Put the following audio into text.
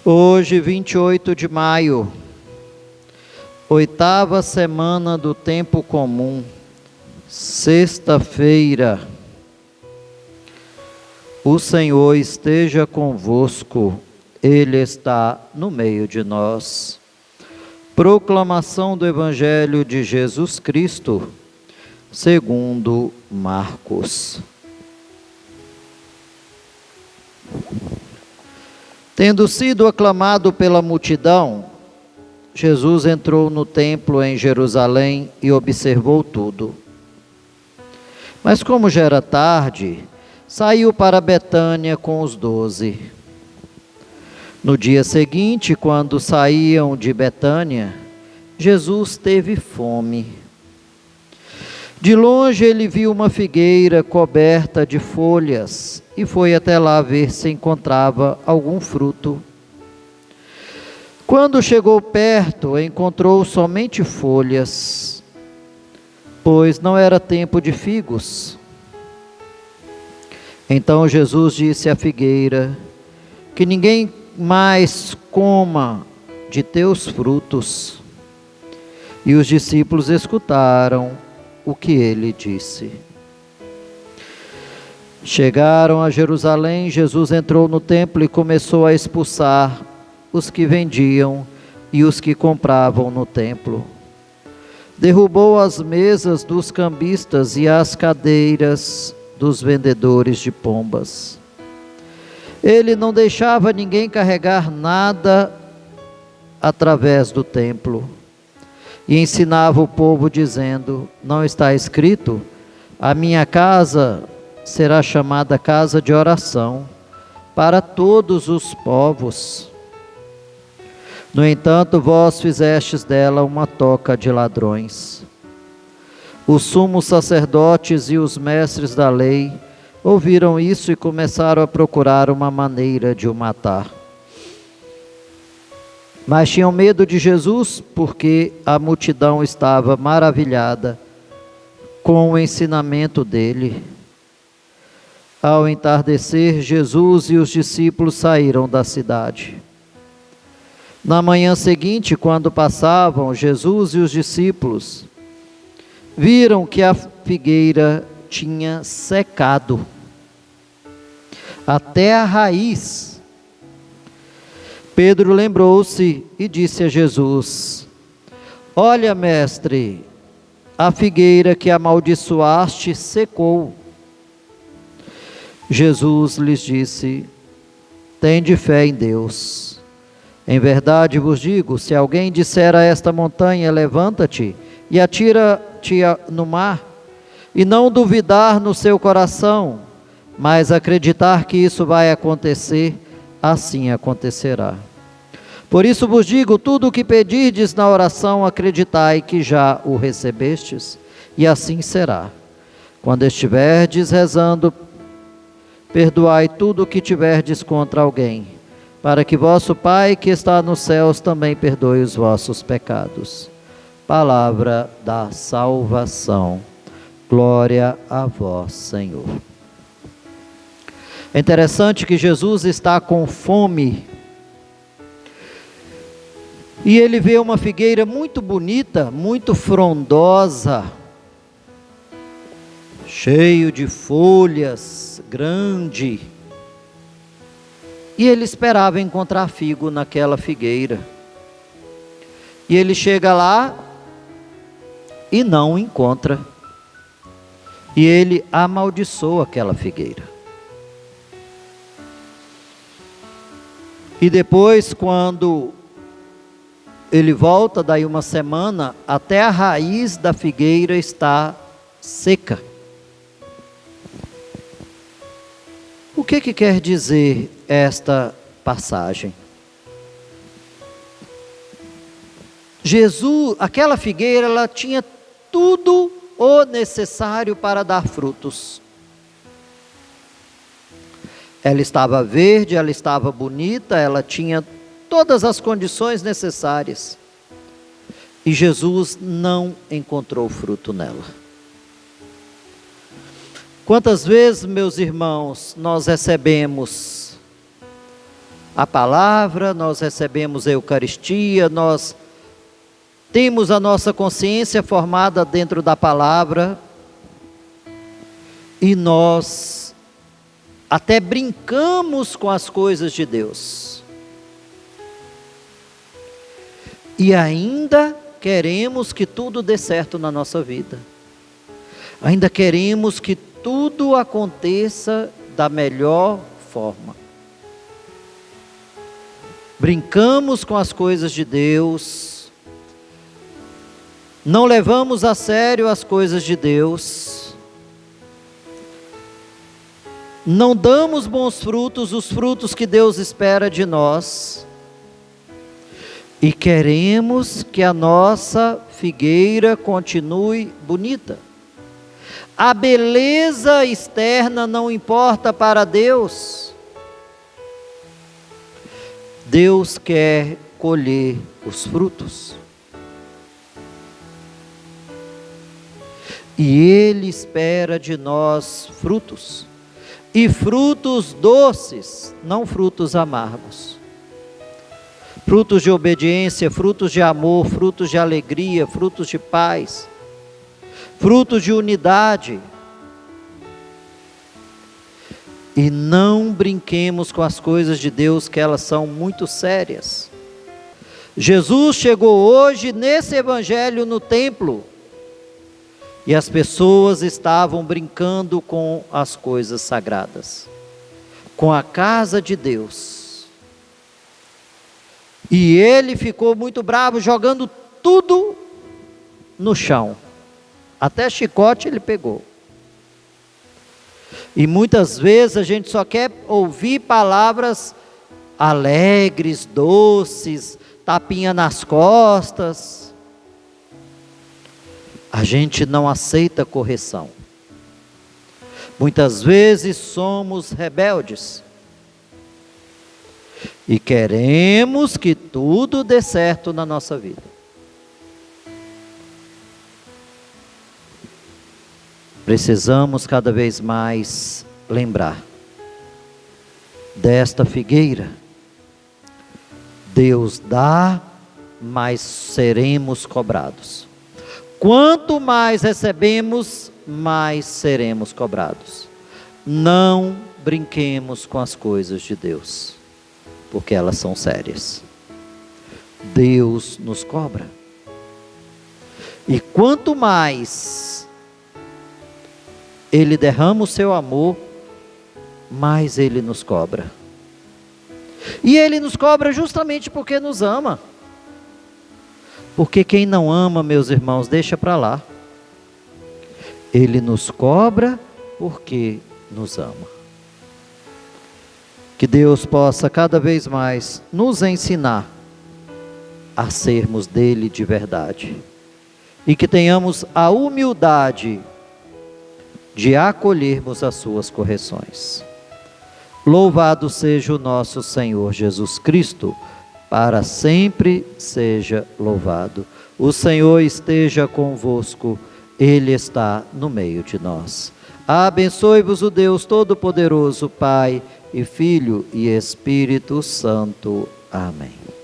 Hoje, 28 de maio, oitava semana do tempo comum, sexta-feira. O Senhor esteja convosco, Ele está no meio de nós. Proclamação do Evangelho de Jesus Cristo, segundo Marcos. Tendo sido aclamado pela multidão, Jesus entrou no templo em Jerusalém e observou tudo. Mas como já era tarde, saiu para Betânia com os 12. No dia seguinte, quando saíam de Betânia, Jesus teve fome. De longe ele viu uma figueira coberta de folhas e foi até lá ver se encontrava algum fruto. Quando chegou perto, encontrou somente folhas, pois não era tempo de figos. Então Jesus disse à figueira: que ninguém mais coma de teus frutos. E os discípulos escutaram o que ele disse. Chegaram a Jerusalém, Jesus entrou no templo e começou a expulsar os que vendiam e os que compravam no templo. Derrubou as mesas dos cambistas e as cadeiras dos vendedores de pombas. Ele não deixava ninguém carregar nada através do templo. E ensinava o povo dizendo: não está escrito, a minha casa será chamada casa de oração para todos os povos. No entanto, vós fizestes dela uma toca de ladrões. Os sumos sacerdotes e os mestres da lei ouviram isso e começaram a procurar uma maneira de o matar. Mas tinham medo de Jesus, porque a multidão estava maravilhada com o ensinamento dele. Ao entardecer, Jesus e os discípulos saíram da cidade. Na manhã seguinte, quando passavam, Jesus e os discípulos viram que a figueira tinha secado até a raiz. Pedro lembrou-se e disse a Jesus: olha, mestre, a figueira que amaldiçoaste secou. Jesus lhes disse: tende fé em Deus. Em verdade vos digo, se alguém disser a esta montanha: levanta-te e atira-te no mar, e não duvidar no seu coração, mas acreditar que isso vai acontecer, assim acontecerá. Por isso vos digo, tudo o que pedirdes na oração, acreditai que já o recebestes, e assim será. Quando estiverdes rezando, perdoai tudo o que tiverdes contra alguém, para que vosso Pai que está nos céus também perdoe os vossos pecados. Palavra da salvação. Glória a vós, Senhor. É interessante que Jesus está com fome e ele vê uma figueira muito bonita, muito frondosa, cheio de folhas, grande. E ele esperava encontrar figo naquela figueira. E ele chega lá e não encontra. E ele amaldiçoa aquela figueira. E depois, quando ele volta, daí uma semana, até a raiz da figueira está seca. O que quer dizer esta passagem? Jesus, aquela figueira, ela tinha tudo o necessário para dar frutos. Ela estava verde, ela estava bonita, ela tinha todas as condições necessárias. E Jesus não encontrou fruto nela. Quantas vezes, meus irmãos, nós recebemos a palavra, nós recebemos a Eucaristia, nós temos a nossa consciência formada dentro da palavra, e nós até brincamos com as coisas de Deus. E ainda queremos que tudo dê certo na nossa vida. Ainda queremos que tudo aconteça da melhor forma. Brincamos com as coisas de Deus. Não levamos a sério as coisas de Deus. Não damos bons frutos, os frutos que Deus espera de nós. E queremos que a nossa figueira continue bonita. A beleza externa não importa para Deus. Deus quer colher os frutos. E Ele espera de nós frutos. E frutos doces, não frutos amargos. Frutos de obediência, frutos de amor, frutos de alegria, frutos de paz, frutos de unidade. E não brinquemos com as coisas de Deus, que elas são muito sérias. Jesus chegou hoje nesse evangelho no templo, e as pessoas estavam brincando com as coisas sagradas, com a casa de Deus. E ele ficou muito bravo, jogando tudo no chão. Até chicote ele pegou. E muitas vezes a gente só quer ouvir palavras alegres, doces, tapinha nas costas. A gente não aceita correção. Muitas vezes somos rebeldes. E queremos que tudo dê certo na nossa vida. Precisamos cada vez mais lembrar desta figueira. Deus dá, mas seremos cobrados. Quanto mais recebemos, mais seremos cobrados. Não brinquemos com as coisas de Deus, porque elas são sérias. Deus nos cobra. E quanto mais Ele derrama o seu amor, mais Ele nos cobra. E Ele nos cobra justamente porque nos ama. Porque quem não ama, meus irmãos, deixa para lá. Ele nos cobra porque nos ama. Que Deus possa cada vez mais nos ensinar a sermos dele de verdade. E que tenhamos a humildade de acolhermos as suas correções. Louvado seja o nosso Senhor Jesus Cristo, para sempre seja louvado. O Senhor esteja convosco, Ele está no meio de nós. Abençoe-vos o Deus Todo-Poderoso, Pai e Filho e Espírito Santo. Amém.